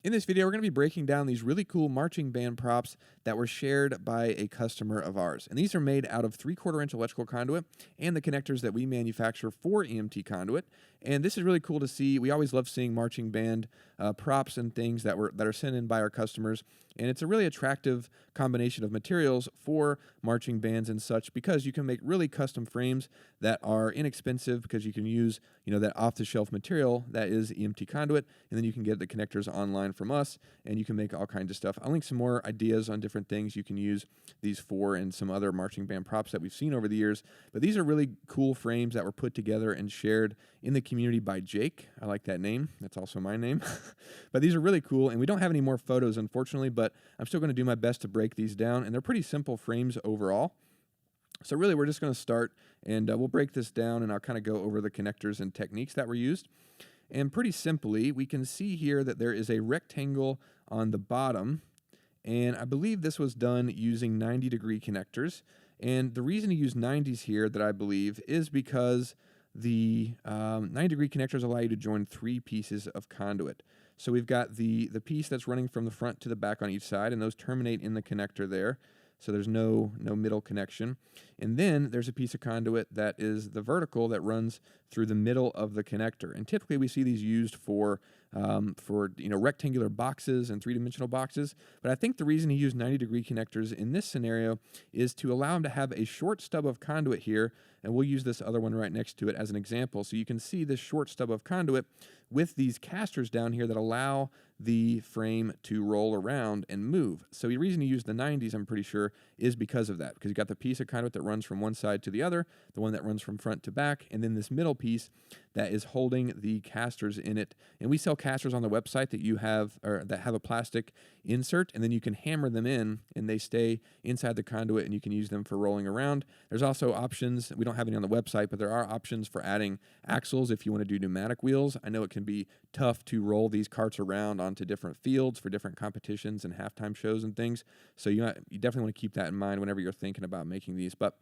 In this video, we're going to be breaking down these really cool marching band props that were shared by a customer of ours. And these are made out of 3/4 inch electrical conduit and the connectors that we manufacture for EMT conduit. And this is really cool to see. We always love seeing marching band props and things that are sent in by our customers. And it's a really attractive combination of materials for marching bands and such, because you can make really custom frames that are inexpensive, because you can use, that off-the-shelf material that is EMT conduit, and then you can get the connectors online from us, and you can make all kinds of stuff. I'll link some more ideas on different things you can use these for and some other marching band props that we've seen over the years. But these are really cool frames that were put together and shared in the community by Jake. I like that name. That's also my name. But these are really cool, and we don't have any more photos, unfortunately, but I'm still going to do my best to break these down, and they're pretty simple frames overall. So really, we're just going to start, and we'll break this down, and I'll kind of go over the connectors and techniques that were used. And pretty simply, we can see here that there is a rectangle on the bottom, and I believe this was done using 90-degree connectors. And the reason to use 90s here, that I believe, is because the 90-degree connectors allow you to join 3 pieces of conduit. So we've got the piece that's running from the front to the back on each side, and those terminate in the connector there. So there's no middle connection. And then there's a piece of conduit that is the vertical that runs through the middle of the connector. And typically we see these used for rectangular boxes and 3-dimensional boxes. But I think the reason he used 90-degree connectors in this scenario is to allow him to have a short stub of conduit here. And we'll use this other one right next to it as an example. So you can see this short stub of conduit with these casters down here that allow the frame to roll around and move. So the reason he used the 90s, I'm pretty sure, is because of that. Because you got the piece of conduit that runs from one side to the other, the one that runs from front to back, and then this middle piece that is holding the casters in it. And we sell casters on the website that you have, or that have a plastic insert, and then you can hammer them in, and they stay inside the conduit, and you can use them for rolling around. There's also options. We don't have any on the website, but there are options for adding axles if you want to do pneumatic wheels. I know it can be tough to roll these carts around onto different fields for different competitions and halftime shows and things. So you definitely want to keep that in mind whenever you're thinking about making these. But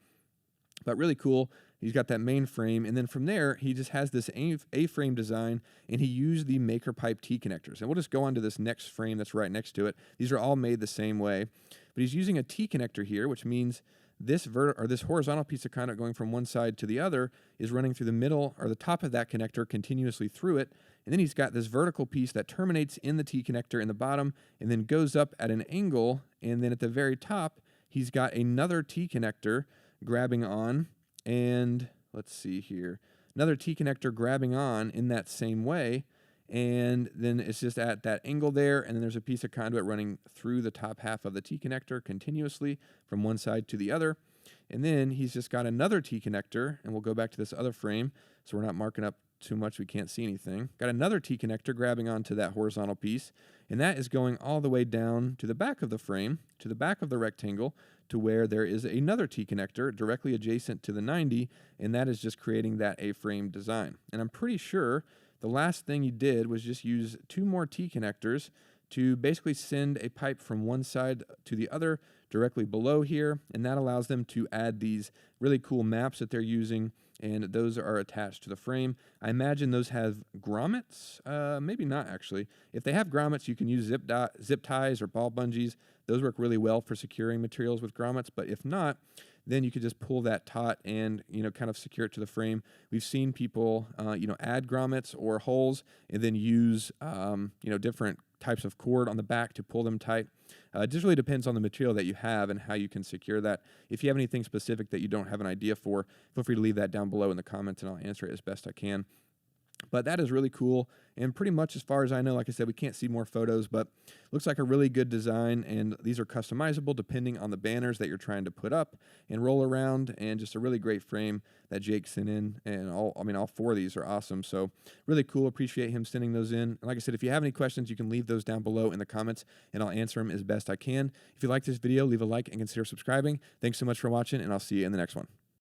really cool. He's got that main frame, and then from there, he just has this A-frame design, and he used the Maker Pipe T-connectors. And we'll just go on to this next frame that's right next to it. These are all made the same way, but he's using a T-connector here, which means this horizontal piece of conduit going from one side to the other is running through the middle or the top of that connector continuously through it. And then he's got this vertical piece that terminates in the T-connector in the bottom and then goes up at an angle. And then at the very top, he's got another T-connector grabbing on, and let's see here, another T-connector grabbing on in that same way, and then it's just at that angle there, and then there's a piece of conduit running through the top half of the T-connector continuously from one side to the other. And then he's just got another T-connector, and we'll go back to this other frame so we're not marking up too much we can't see anything. Got another T-connector grabbing onto that horizontal piece, and that is going all the way down to the back of the frame, to the back of the rectangle, to where there is another T-connector directly adjacent to the 90, and that is just creating that A-frame design. And I'm pretty sure the last thing he did was just use 2 more T-connectors to basically send a pipe from one side to the other directly below here, and that allows them to add these really cool maps that they're using, and those are attached to the frame. I imagine those have grommets. Maybe not, actually. If they have grommets, you can use zip ties or ball bungees. Those work really well for securing materials with grommets, but if not, then you could just pull that taut and, kind of secure it to the frame. We've seen people, add grommets or holes and then use, different types of cord on the back to pull them tight. It just really depends on the material that you have and how you can secure that. If you have anything specific that you don't have an idea for, feel free to leave that down below in the comments and I'll answer it as best I can. But that is really cool, and pretty much as far as I know, like I said, we can't see more photos, but looks like a really good design, and these are customizable depending on the banners that you're trying to put up and roll around, and just a really great frame that Jake sent in, and all 4 of these are awesome, so really cool. Appreciate him sending those in. And like I said, if you have any questions, you can leave those down below in the comments, and I'll answer them as best I can. If you like this video, leave a like and consider subscribing. Thanks so much for watching, and I'll see you in the next one.